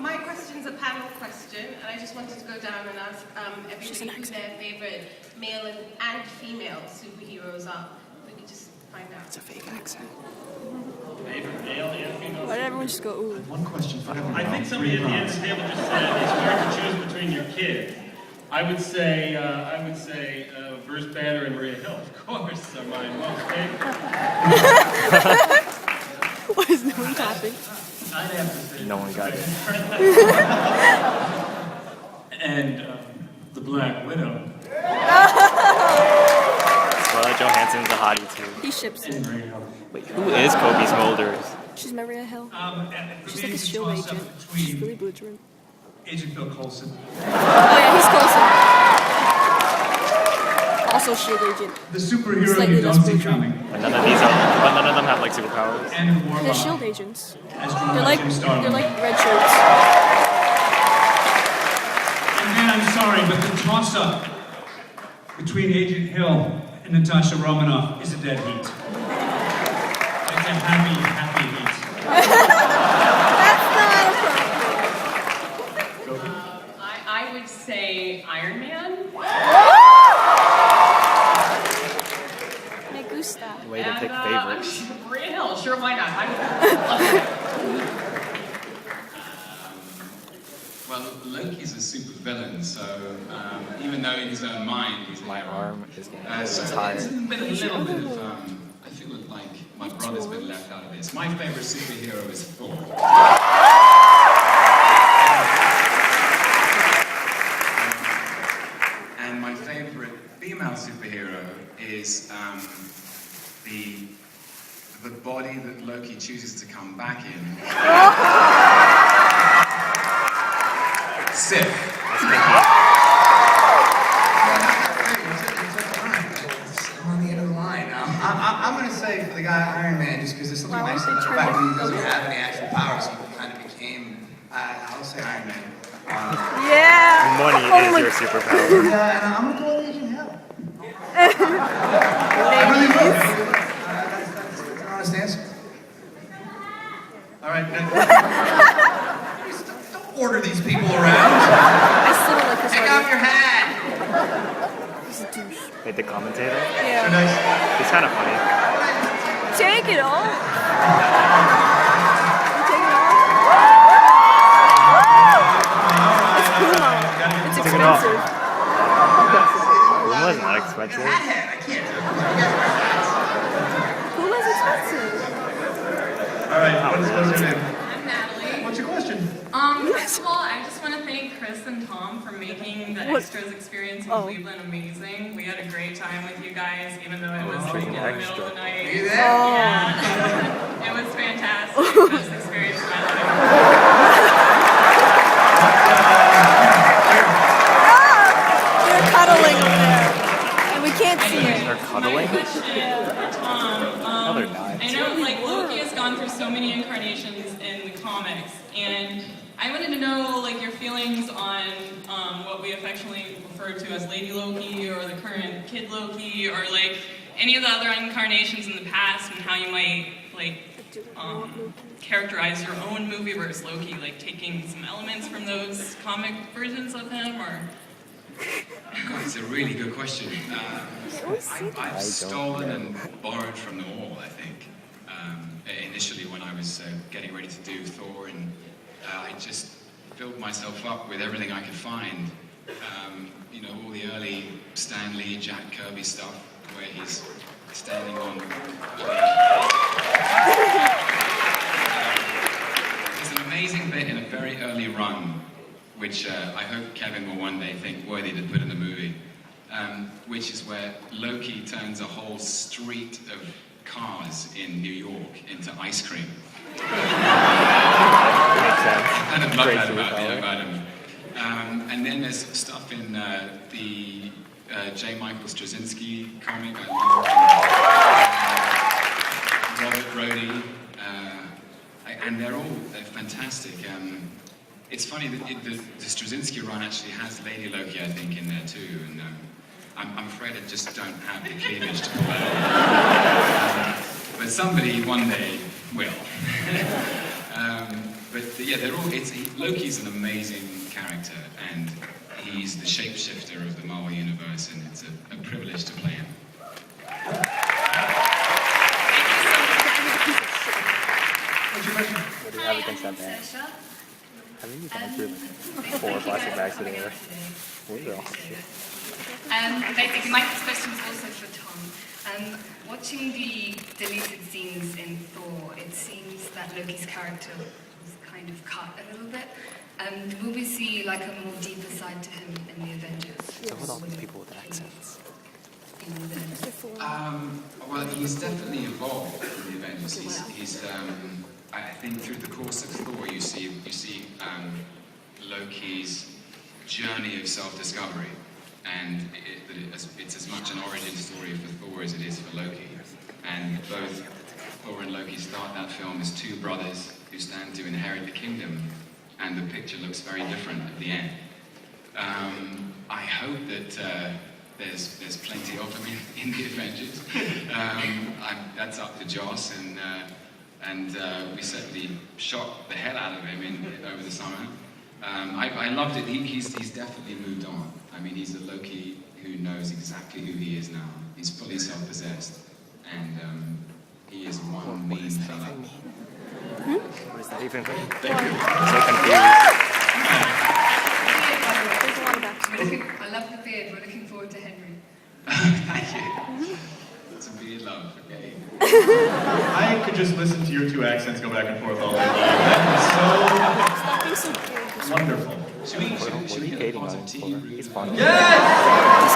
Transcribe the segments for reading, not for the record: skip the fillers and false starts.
my question's a panel question, and I just wanted to go down and ask everybody who their favorite male and female superheroes are. We could just find out. It's a fake accent. Favorite male and female? Why did everyone just go, ooh? One question for everyone. I think somebody at the end of the table just said it's hard to choose between your kids. I would say Bruce Banner and Maria Hill, of course, are my most favorite. Why is no one clapping? I'd have to say No one got it. And the Black Widow. Scarlett Johansson's a hottie too. He ships it. Wait, who is Kobe Smulders? She's Maria Hill. She's For me, like a it's shield toss-up agent. She's between really belligerent. Agent Bill Coulson. Oh yeah, he's Coulson. Also shield agent. The superhero Slightly you less don't see belligerent. coming. But none of them have like superpowers. Andrew Warlock. They're shield agents. As drawn They're by like Jim Starlin. red shirts. And then I'm sorry, but the toss-up between Agent Hill and Natasha Romanoff is a dead heat. It's a happy heat. That's not appropriate. I would say Iron Man. Me gusta. Way to pick favorites. Maria Hill, sure, why not? Well, Loki's a super villain, so even though in his own mind he's a My hero. arm is getting So tired. it's been a little bit of, I feel like my brother's been left out of this. My favorite superhero is Thor. And my favorite female superhero is the body that Loki chooses to come back in. Sif. I'm on the end of the line. I'm going to say for the guy Iron Man, just because there's something Why nice would they about the turn fact it- that he doesn't have any actual powers. He kind of became, I'll say Iron Man. Yeah. Money Oh is my- your superpower. And I'm going to go with Agent Hill. I really will. That's an honest answer. All right. Don't order these people around. I still don't like this Take off your hat. He's a douche. Wait, the commentator? Yeah. Nice. He's kind of funny. Take it off. You take it off. It's Puma. It's Take it off. expensive. Puma's not expensive. I can't do it. Puma's expensive. All right. What's your name? I'm Natalie. What's your question? First of all, I just want to thank Chris and Tom for making the What? extras experience in Oh. Cleveland amazing. We had a great time with you guys, even though it was like Freaking in the middle extra. of the night. Are you there? Yeah. It was fantastic. Best experience of my life. They're cuddling over there. And we can't see it. They're My cuddling? question for Tom. No, they're not. I know like Loki has gone through so many incarnations in the comics, and I wanted to know like your feelings on what we affectionately refer to as Lady Loki or the current Kid Loki or like any of the other incarnations in the past and how you might like characterize your own movieverse Loki, like taking some elements from those comic versions of him or. God, it's a really good question. I've stolen and borrowed from them all, I think. Initially when I was getting ready to do Thor, and I just filled myself up with everything I could find. You know, all the early Stan Lee, Jack Kirby stuff, where he's standing on... There's an amazing bit in a very early run which I hope Kevin will one day think worthy to put in a movie, which is where Loki turns a whole street of cars in New York into ice cream. Makes I kind of love Great that superpower. about him. And then there's stuff in the J. Michael Straczynski comic. I love Robert Brody. And they're fantastic. It's funny that the Straczynski run actually has Lady Loki, I think, in there too. And I'm afraid I just don't have the cleavage to pull that off. But somebody one day will. yeah, they're all. Loki's an amazing character, and he's the shapeshifter of the Marvel universe, and it's a privilege to play him. What's your question? What do you have against that band? Haven't you gone through like 4 plastic bags today? We're all shit. Basically, my first question is also for Tom. Watching the deleted scenes in Thor, it seems that Loki's character was kind of cut a little bit. Will we see like a more deeper side to him in the Avengers? So with all these people with accents. Well, he's definitely evolved in the Avengers. He's I think through the course of Thor, you see Loki's journey of self-discovery, and it's as much an origin story for Thor as it is for Loki. And both Thor and Loki start that film as two brothers who stand to inherit the kingdom, and the picture looks very different at the end. I hope that there's plenty of them in the Avengers. That's up to Joss, and we certainly shot the hell out of him over the summer. I loved it. He's definitely moved on. I mean, he's a Loki who knows exactly who he is now. He's fully self-possessed, and he is one mean fella. What does that even mean? Thank you. I'm so confused. I love the beard. We're looking forward to Henry. Thank you. It's a weird love, okay? I could just listen to your two accents go back and forth all day long. That is so wonderful. Should we get a pot of tea? He's fun. Yes!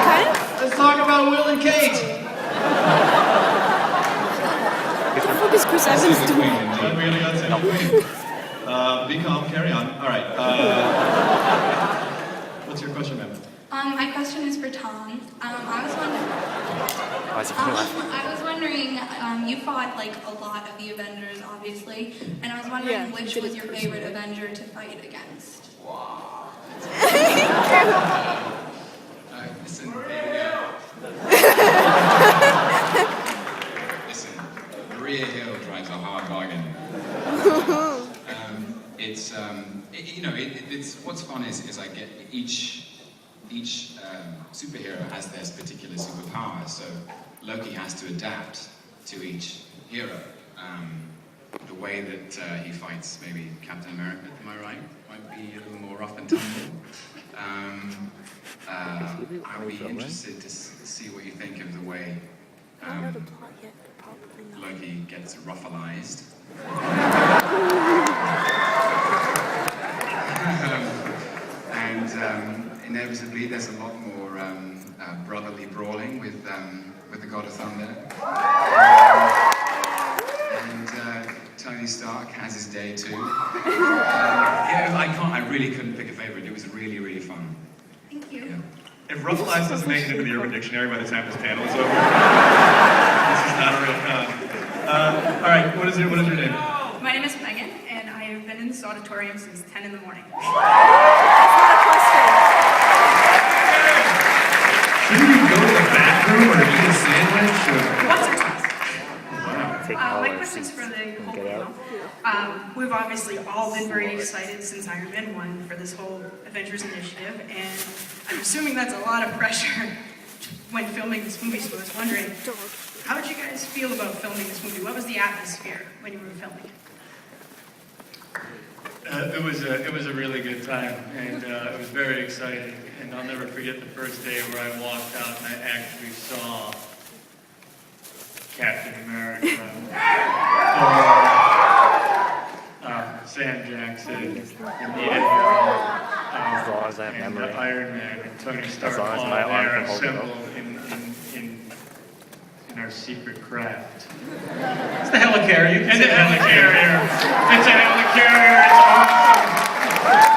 Let's talk about Will and Kate. What is Chris Evans doing? We only got to say be calm, carry on. All right. What's your question, ma'am? My question is for Tom. I was wondering, you fought like a lot of the Avengers, obviously, and I was wondering which was your favorite Avenger to fight against. Wow. Listen, Maria Hill drives a hard bargain. It's what's fun is I get each superhero has their particular superpower, so Loki has to adapt to each hero. The way that he fights maybe Captain America, am I right? Might be a little more rough and tumble. I'll be interested to see what you think of the way Loki gets ruffalized. And inevitably there's a lot more brotherly brawling with the God of Thunder. And Tony Stark has his day too. I really couldn't pick a favorite. It was really, really fun. Thank you. Yeah. If ruffalized doesn't make it into the Urban Dictionary by the time this panel is over, this is not a real con. All right, what is your name? My name is Megan, and I have been in this auditorium since 10 in the morning. That's not a question. Shouldn't you go to the bathroom or eat a sandwich? Once or twice. Wow. My question's for the whole panel. We've obviously all been very excited since Iron Man 1 for this whole Avengers initiative, and I'm assuming that's a lot of pressure when filming this movie, so I was wondering, how did you guys feel about filming this movie? What was the atmosphere when you were filming it? It was a really good time, and it was very exciting. And I'll never forget the first day where I walked out and I actually saw Captain America, Sam Jackson, and As long as I have memory. Iron Man and Tony Stark As long as all my arm there can hold it up. assembled in our secret craft. It's the helicarrier. It's a helicarrier. It's a helicarrier. It's awesome.